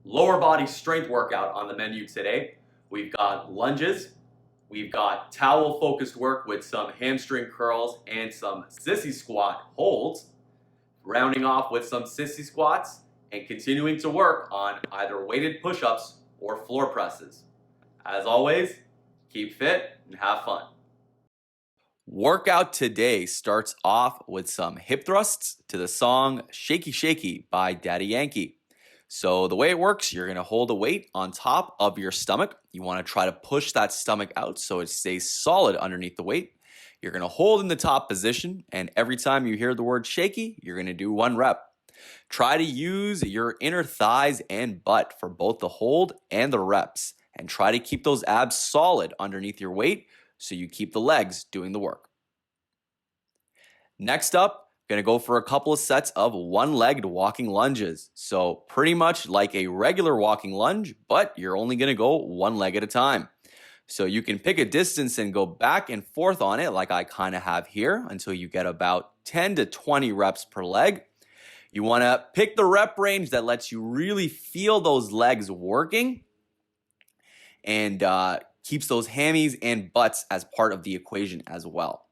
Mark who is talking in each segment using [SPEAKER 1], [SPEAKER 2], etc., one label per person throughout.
[SPEAKER 1] lower body strength workout on the menu today. We've got lunges, we've got towel focused work with some hamstring curls and some sissy squat holds, rounding off with some sissy squats and continuing to work on either weighted push-ups or floor presses. As always, keep fit and have fun. Workout today starts off with some hip thrusts to the song Shaky Shaky by Daddy Yankee. So the way it works, you're going to hold a weight on top of your stomach. You want to try to push that stomach out so it stays solid underneath the weight. You're going to hold in the top position, and every time you hear the word shaky, you're going to do 1 rep. Try to use your inner thighs and butt for both the hold and the reps, and try to keep those abs solid underneath your weight so you keep the legs doing the work. Next up, going to go for a couple of sets of one-legged walking lunges. So pretty much like a regular walking lunge, but you're only going to go one leg at a time. So you can pick a distance and go back and forth on it like I kind of have here until you get about 10 to 20 reps per leg. You want to pick the rep range that lets you really feel those legs working and keeps those hammies and butts as part of the equation as well.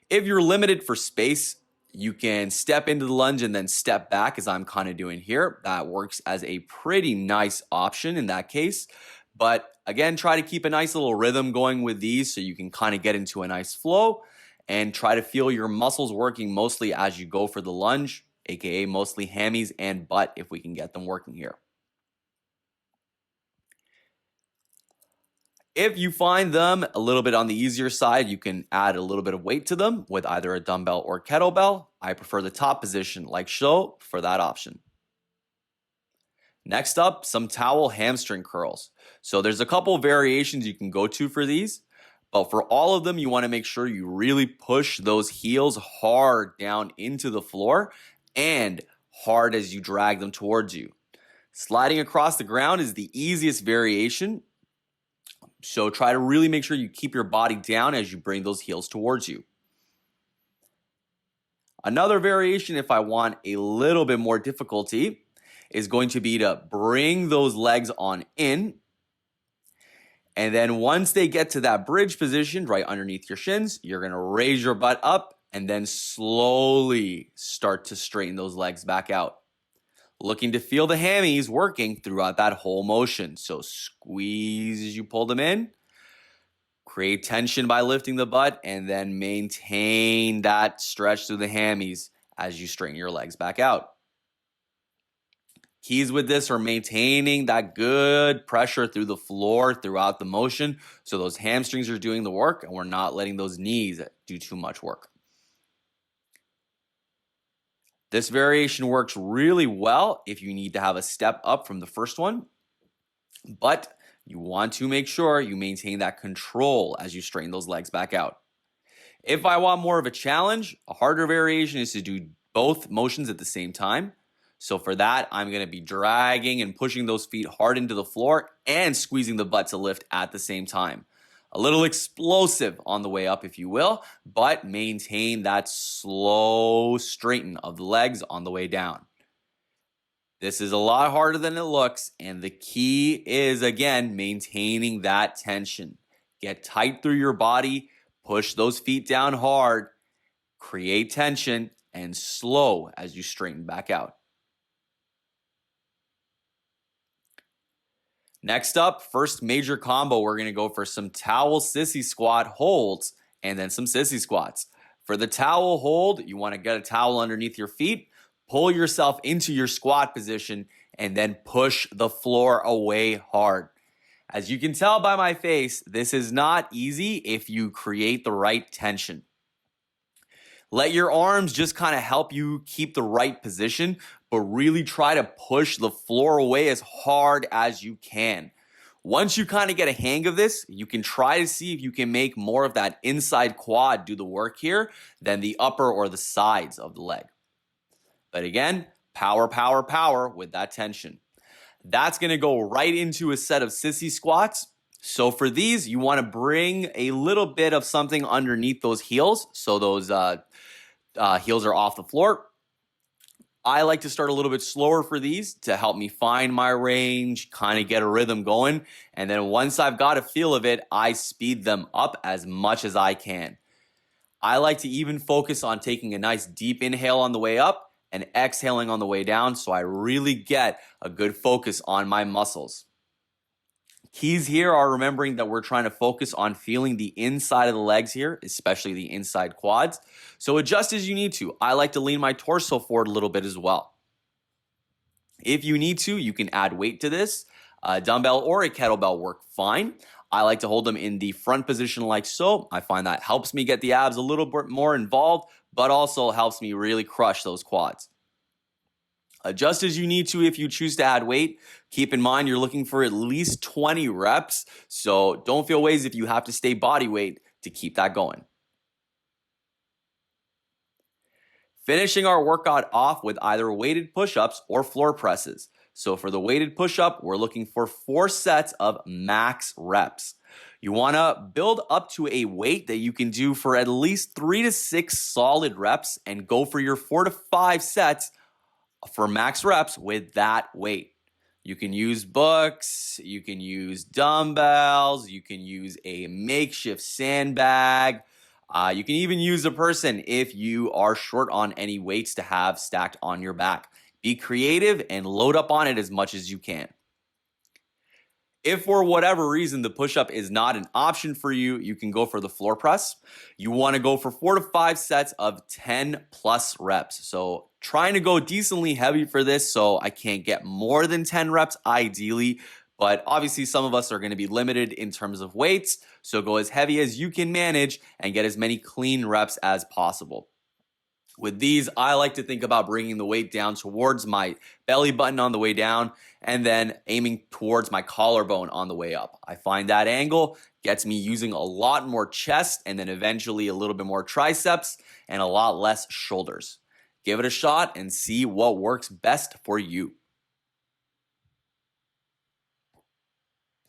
[SPEAKER 1] If you're limited for space, you can step into the lunge and then step back as I'm kind of doing here. That works as a pretty nice option in that case. But again, try to keep a nice little rhythm going with these so you can kind of get into a nice flow and try to feel your muscles working mostly as you go for the lunge, aka mostly hammies and butt if we can get them working here. If you find them a little bit on the easier side, you can add a little bit of weight to them with either a dumbbell or kettlebell. I prefer the top position like so for that option. Next up, some towel hamstring curls. So there's a couple variations you can go to for these, but for all of them, you want to make sure you really push those heels hard down into the floor and hard as you drag them towards you. Sliding across the ground is the easiest variation. So try to really make sure you keep your body down as you bring those heels towards you. Another variation, if I want a little bit more difficulty, is going to be to bring those legs on in. And then once they get to that bridge position right underneath your shins, you're going to raise your butt up and then slowly start to straighten those legs back out. Looking to feel the hammies working throughout that whole motion. So squeeze as you pull them in. Create tension by lifting the butt and then maintain that stretch through the hammies as you straighten your legs back out. Keys with this are maintaining that good pressure through the floor throughout the motion so those hamstrings are doing the work and we're not letting those knees do too much work. This variation works really well if you need to have a step up from the first one, but you want to make sure you maintain that control as you straighten those legs back out. If I want more of a challenge, a harder variation is to do both motions at the same time. So for that, I'm going to be dragging and pushing those feet hard into the floor and squeezing the butt to lift at the same time. A little explosive on the way up, if you will, but maintain that slow straighten of the legs on the way down. This is a lot harder than it looks, and the key is, again, maintaining that tension. Get tight through your body, push those feet down hard, create tension, and slow as you straighten back out. Next up, first major combo, we're going to go for some towel sissy squat holds and then some sissy squats. For the towel hold, you want to get a towel underneath your feet, pull yourself into your squat position, and then push the floor away hard. As you can tell by my face, this is not easy if you create the right tension. Let your arms just kind of help you keep the right position, but really try to push the floor away as hard as you can. Once you kind of get a hang of this, you can try to see if you can make more of that inside quad do the work here than the upper or the sides of the leg. But again, power, power, power with that tension. That's going to go right into a set of sissy squats. So for these, you want to bring a little bit of something underneath those heels. So those heels are off the floor. I like to start a little bit slower for these to help me find my range, kind of get a rhythm going. And then once I've got a feel of it, I speed them up as much as I can. I like to even focus on taking a nice deep inhale on the way up and exhaling on the way down so I really get a good focus on my muscles. Keys here are remembering that we're trying to focus on feeling the inside of the legs here, especially the inside quads. So adjust as you need to. I like to lean my torso forward a little bit as well. If you need to, you can add weight to this. A dumbbell or a kettlebell work fine. I like to hold them in the front position like so. I find that helps me get the abs a little bit more involved, but also helps me really crush those quads. Adjust as you need to if you choose to add weight. Keep in mind you're looking for at least 20 reps, so don't feel ways if you have to stay body weight to keep that going. Finishing our workout off with either weighted push-ups or floor presses. So for the weighted push-up, we're looking for 4 sets of max reps. You want to build up to a weight that you can do for at least 3 to 6 solid reps and go for your 4 to 5 sets for max reps with that weight. You can use books, you can use dumbbells, you can use a makeshift sandbag. You can even use a person if you are short on any weights to have stacked on your back. Be creative and load up on it as much as you can. If for whatever reason the push-up is not an option for you, you can go for the floor press. You want to go for 4 to 5 sets of 10 plus reps. So trying to go decently heavy for this so I can't get more than 10 reps ideally, but obviously some of us are going to be limited in terms of weights. So go as heavy as you can manage and get as many clean reps as possible. With these, I like to think about bringing the weight down towards my belly button on the way down and then aiming towards my collarbone on the way up. I find that angle gets me using a lot more chest and then eventually a little bit more triceps and a lot less shoulders. Give it a shot and see what works best for you.